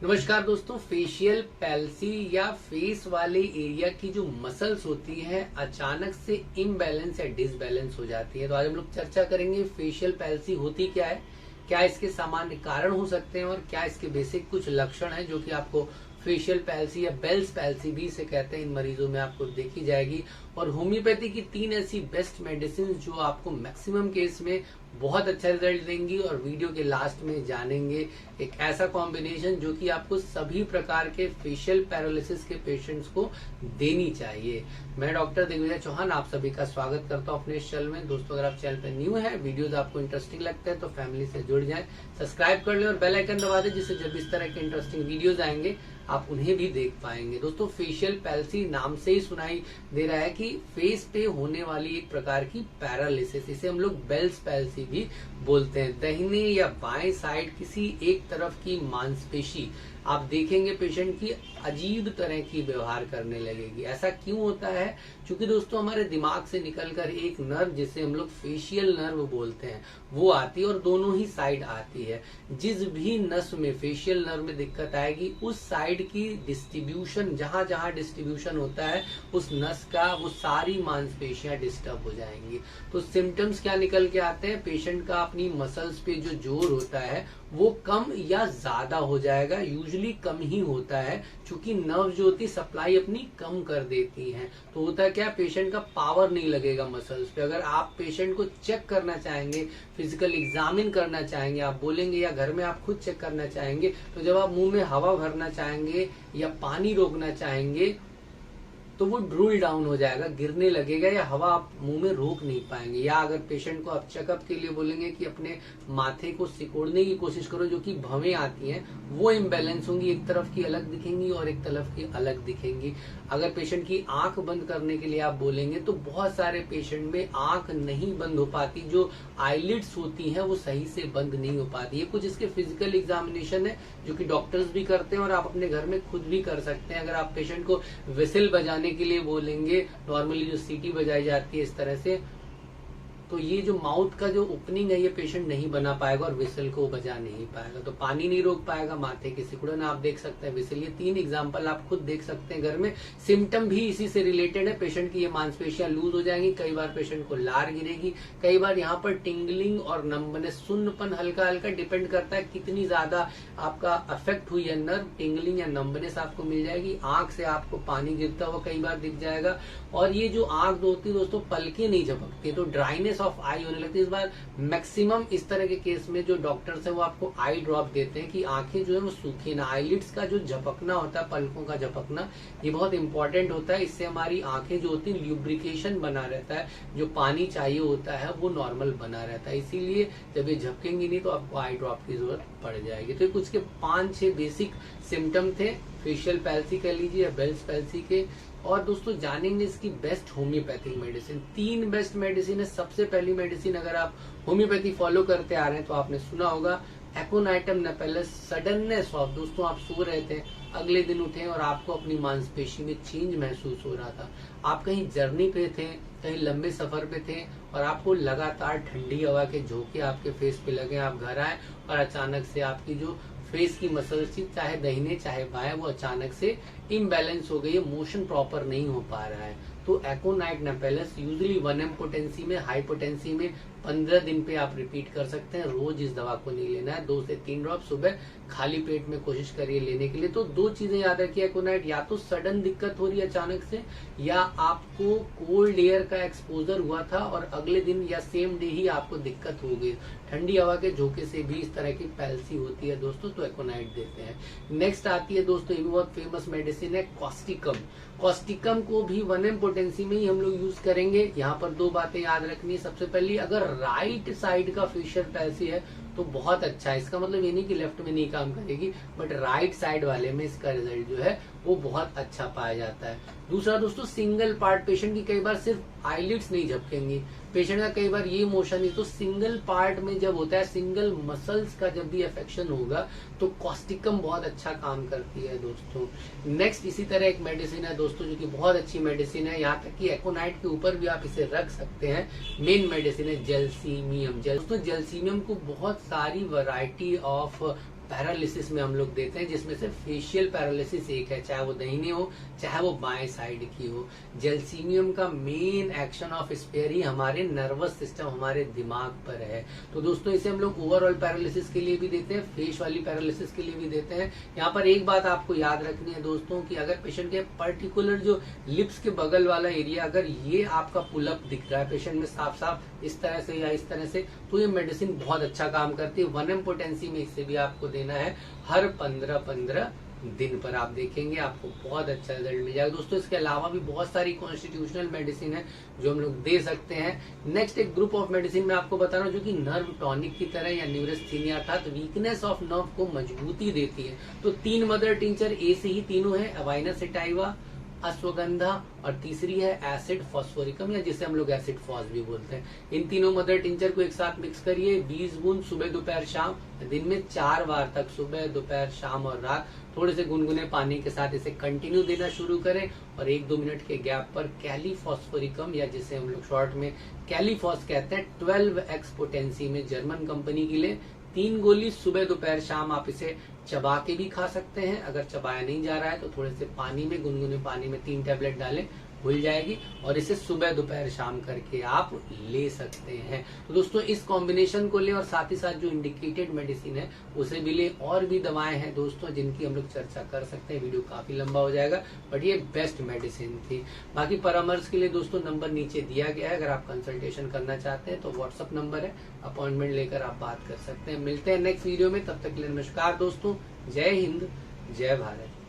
नमस्कार दोस्तों, facial palsy या फेस वाले एरिया की जो मसल्स होती है अचानक से इम्बैलेंस या डिसबैलेंस हो जाती है। तो आज हम लोग चर्चा करेंगे फेशियल पैल्सी होती क्या है, क्या इसके सामान्य कारण हो सकते हैं और क्या इसके बेसिक कुछ लक्षण हैं जो कि आपको फेशियल पैल्सी या बेल्स पैल्सी भी इसे कहते हैं, इन मरीजों में आपको देखी जाएगी। और होम्योपैथी की 3 ऐसी बेस्ट मेडिसिन जो आपको मैक्सिमम केस में बहुत अच्छा रिजल्ट देंगी। और वीडियो के लास्ट में जानेंगे एक ऐसा कॉम्बिनेशन जो कि आपको सभी प्रकार के फेशियल पैरालिसिस के पेशेंट्स को देनी चाहिए। मैं डॉक्टर दिग्विजय चौहान आप सभी का स्वागत करता हूं अपने इस चैनल में। दोस्तों, अगर आप चैनल पर न्यू है, वीडियोस आपको इंटरेस्टिंग लगता है तो फैमिली से जुड़ जाएं, सब्सक्राइब कर लें और बेल आइकन दबा दें, जिससे जब इस तरह के इंटरेस्टिंग वीडियोस आएंगे आप उन्हें भी देख पाएंगे। दोस्तों, फेशियल पैल्सी नाम से ही सुनाई दे रहा है कि फेस पे होने वाली एक प्रकार की पैरालिसिस, इसे हम लोग बेल्स पैल्सी भी बोलते हैं। दाहिने या बाएं साइड किसी एक तरफ की मांसपेशी आप देखेंगे पेशेंट की अजीब तरह की व्यवहार करने लगेगी। ऐसा क्यों होता है? क्योंकि दोस्तों हमारे दिमाग से निकलकर एक नर्व, जिसे हम लोग फेशियल नर्व बोलते हैं, वो आती है और दोनों ही साइड आती है। जिस भी नस में फेशियल नर्व में दिक्कत आएगी, उस साइड की डिस्ट्रीब्यूशन, जहां जहां डिस्ट्रीब्यूशन होता है उस नस का, वो सारी मांसपेशियां डिस्टर्ब हो जाएंगी। तो सिम्टम्स क्या निकल के आते हैं? पेशेंट का अपनी मसल्स पे जो जोर होता है वो कम या ज्यादा हो जाएगा। यूजुअली कम ही होता है, क्योंकि नर्व जो होती है सप्लाई अपनी कम कर देती हैं। तो होता क्या, पेशेंट का पावर नहीं लगेगा मसल्स पे। अगर आप पेशेंट को चेक करना चाहेंगे, फिजिकल एग्जामिन करना चाहेंगे, आप बोलेंगे या घर में आप खुद चेक करना चाहेंगे, तो जब आप मुंह में हवा भरना चाहेंगे या पानी रोकना चाहेंगे तो वो ड्रूल डाउन हो जाएगा, गिरने लगेगा, या हवा आप मुंह में रोक नहीं पाएंगे। या अगर पेशेंट को आप चेकअप के लिए बोलेंगे कि अपने माथे को सिकोड़ने की कोशिश करो, जो कि भवें आती हैं वो इम्बैलेंस होंगी, एक तरफ की अलग दिखेंगी और एक तरफ की अलग दिखेंगी। अगर पेशेंट की आंख बंद करने के लिए आप बोलेंगे तो बहुत सारे पेशेंट में आंख नहीं बंद हो पाती, जो आईलिड्स होती हैं वो सही से बंद नहीं हो पाती है। कुछ इसके फिजिकल एग्जामिनेशन है जो कि डॉक्टर्स भी करते हैं और आप अपने घर में खुद भी कर सकते हैं। अगर आप पेशेंट को विसिल बजाने के लिए बोलेंगे, नॉर्मली जो सीटी बजाई जाती है इस तरह से, तो ये जो माउथ का जो ओपनिंग है ये पेशेंट नहीं बना पाएगा और विसल को बजा नहीं पाएगा। तो पानी नहीं रोक पाएगा, माथे की सिकुड़न आप देख सकते हैं, विसल। ये 3 एग्जांपल आप खुद देख सकते हैं घर में। सिम्टम भी इसी से रिलेटेड है। पेशेंट की ये मांसपेशियां लूज हो जाएंगी, कई बार पेशेंट को लार गिरेगी, कई बार यहाँ पर टिंगलिंग और नंबनेस, सुन्नपन हल्का हल्का, डिपेंड करता है कितनी ज्यादा आपका अफेक्ट हुई है नर्व, टिंगलिंग या नंबनेस आपको मिल जाएगी। आंख से आपको पानी गिरता हुआ कई बार दिख जाएगा। और ये जो आंख होती है दोस्तों, पलके नहीं झपकती, तो ड्राइनेस ऑफ आई होने लगती है। इस बार मैक्सिमम इस तरह के केस में जो डॉक्टर्स हैं वो आपको आई ड्रॉप देते हैं कि आंखें जो है वो सूखी ना। आईलिड्स का जो झपकना होता है, पलकों का झपकना, ये बहुत इंपॉर्टेंट होता है। इससे हमारी आंखें जो होती है ल्यूब्रिकेशन बना रहता है, जो पानी चाहिए होता है वो नॉर्मल बना रहता है। इसीलिए जब ये झपकेंगी नहीं तो आपको आई ड्रॉप की जरूरत पड़ जाएगी। तो कुछ के 5-6 बेसिक सिम्टम थे फेशियल पैल्सी कह लीजिए या बेल्स पैल्सी के। और दोस्तों जानेंगे इसकी best homeopathic medicine. 3 best medicine है। सबसे पहली मेडिसिन, अगर आप होम्योपैथी फॉलो करते आ रहे हैं तो आपने सुना होगा एकोनाइटम नेपेलस, सडननेस ऑफ। दोस्तों आप सो रहे थे, अगले दिन उठे और आपको अपनी मांसपेशी में चेंज महसूस हो रहा था। आप कहीं जर्नी पे थे, कहीं लंबे सफर पे थे और आपको लगातार ठंडी हवा के झोंके आपके फेस पे लगे। आप घर आए और अचानक से आपकी जो फेस की मसल्स थी, चाहे दाहिने चाहे बाएं, वो अचानक से इम्बैलेंस हो गई है, मोशन प्रॉपर नहीं हो पा रहा है। तो एकोनाइट नेपेलस यूजुअली 1M पोटेंसी में, हाई पोटेंसी में 15 दिन पे आप रिपीट कर सकते हैं। रोज इस दवा को नहीं लेना है। 2 से 3 ड्रॉप सुबह खाली पेट में कोशिश करिए लेने के लिए। तो 2 चीजें याद रखिए एकोनाइट, या तो सडन दिक्कत हो रही है अचानक से, या आपको कोल्ड एयर का एक्सपोजर हुआ था और अगले दिन या सेम डे ही आपको दिक्कत हो गई। ठंडी हवा के झोंके से भी इस तरह की पैल्सी होती है दोस्तों, तो एकोनाइट देते हैं। नेक्स्ट आती है दोस्तों, ये बहुत फेमस मेडिसिन है कॉस्टिकम। कॉस्टिकम को भी 1M पोटेंसी में ही हम लोग यूज करेंगे। यहाँ पर 2 बातें याद रखनी है। सबसे पहली, अगर राइट साइड का फेशियल पैल्सी है तो बहुत अच्छा है। इसका मतलब ये नहीं कि लेफ्ट में नहीं काम करेगी, बट राइट साइड वाले में इसका रिजल्ट जो है वो बहुत अच्छा पाया जाता है। दूसरा दोस्तों, सिंगल पार्ट, पेशेंट की कई बार सिर्फ आईलिड्स नहीं झपकेंगी, पेशेंट का कई बार ये मोशन नहीं, तो सिंगल पार्ट में जब होता है, सिंगल मसल्स का जब भी अफेक्शन होगा तो कॉस्टिकम बहुत अच्छा काम करती है दोस्तों। नेक्स्ट इसी तरह एक मेडिसिन है दोस्तों जो कि बहुत अच्छी मेडिसिन है, यहाँ तक कि एकोनाइट के ऊपर भी आप इसे रख सकते हैं। मेन मेडिसिन है जेलसीमियम। दोस्तों जेलसीमियम को बहुत सारी वैरायटी ऑफ पैरालिसिस में हम लोग देते हैं, जिसमें से फेशियल पैरालिसिस एक है, चाहे वो दाहिने हो चाहे वो बाएं साइड की हो। जेलसीनियम का मेन एक्शन ऑफ स्पेयर ही हमारे नर्वस सिस्टम, हमारे दिमाग पर है। तो दोस्तों इसे हम लोग ओवरऑल पैरालिसिस के लिए भी देते हैं, फेस वाली पैरालिसिस के लिए भी देते हैं। यहाँ पर एक बात आपको याद रखनी है दोस्तों कि अगर पेशेंट के पर्टिकुलर जो लिप्स के बगल वाला एरिया, अगर ये आपका पुलअप दिख रहा है पेशेंट में साफ साफ इस तरह से या इस तरह से, तो ये मेडिसिन बहुत अच्छा काम करती है। 1 mg पोटेंसी में इसे भी आपको देना है हर 15-15 दिन पर। आप देखेंगे आपको बहुत अच्छा रिजल्ट मिल जाएगा। दोस्तों इसके अलावा भी बहुत सारी कॉन्स्टिट्यूशनल मेडिसिन है जो हम लोग दे सकते हैं। नेक्स्ट एक ग्रुप ऑफ मेडिसिन मैं आपको बता रहा हूँ जो कि नर्व टॉनिक की तरह या न्यूरोस्थीनिया था, तो वीकनेस ऑफ नर्व को मजबूती देती है। तो 3 मदर टिंचर ए से ही तीनों है, अवाइना सेटाइवा, अश्वगंधा और तीसरी है एसिड फॉस्फोरिकम, या जिसे हम लोग एसिड फॉस भी बोलते हैं। इन तीनों मदर टिंचर को एक साथ मिक्स करिए, 20 बूंद सुबह दोपहर शाम, दिन में 4 बार तक, सुबह दोपहर शाम और रात, थोड़े से गुनगुने पानी के साथ इसे कंटिन्यू देना शुरू करें। और 1-2 मिनट के गैप पर कैलीफॉस्फोरिकम, या जिसे हम लोग शॉर्ट में कैलीफॉस कहते हैं, 12x पोटेंसी में जर्मन कंपनी की ले 3 गोली सुबह दोपहर शाम। आप इसे चबा के भी खा सकते हैं, अगर चबाया नहीं जा रहा है तो थोड़े से पानी में, गुनगुने पानी में 3 टैबलेट डालें, घुल जाएगी, और इसे सुबह दोपहर शाम करके आप ले सकते हैं। तो दोस्तों इस कॉम्बिनेशन को लें और साथ ही साथ जो इंडिकेटेड मेडिसिन है उसे भी लें। और भी दवाएं हैं दोस्तों जिनकी हम लोग चर्चा कर सकते हैं, वीडियो काफी लंबा हो जाएगा, बट ये बेस्ट मेडिसिन थी। बाकी परामर्श के लिए दोस्तों नंबर नीचे दिया गया है, अगर आप कंसल्टेशन करना चाहते हैं तो व्हाट्सअप नंबर है, अपॉइंटमेंट लेकर आप बात कर सकते हैं। मिलते हैं नेक्स्ट वीडियो में, तब तक के लिए नमस्कार दोस्तों, जय हिंद, जय भारत।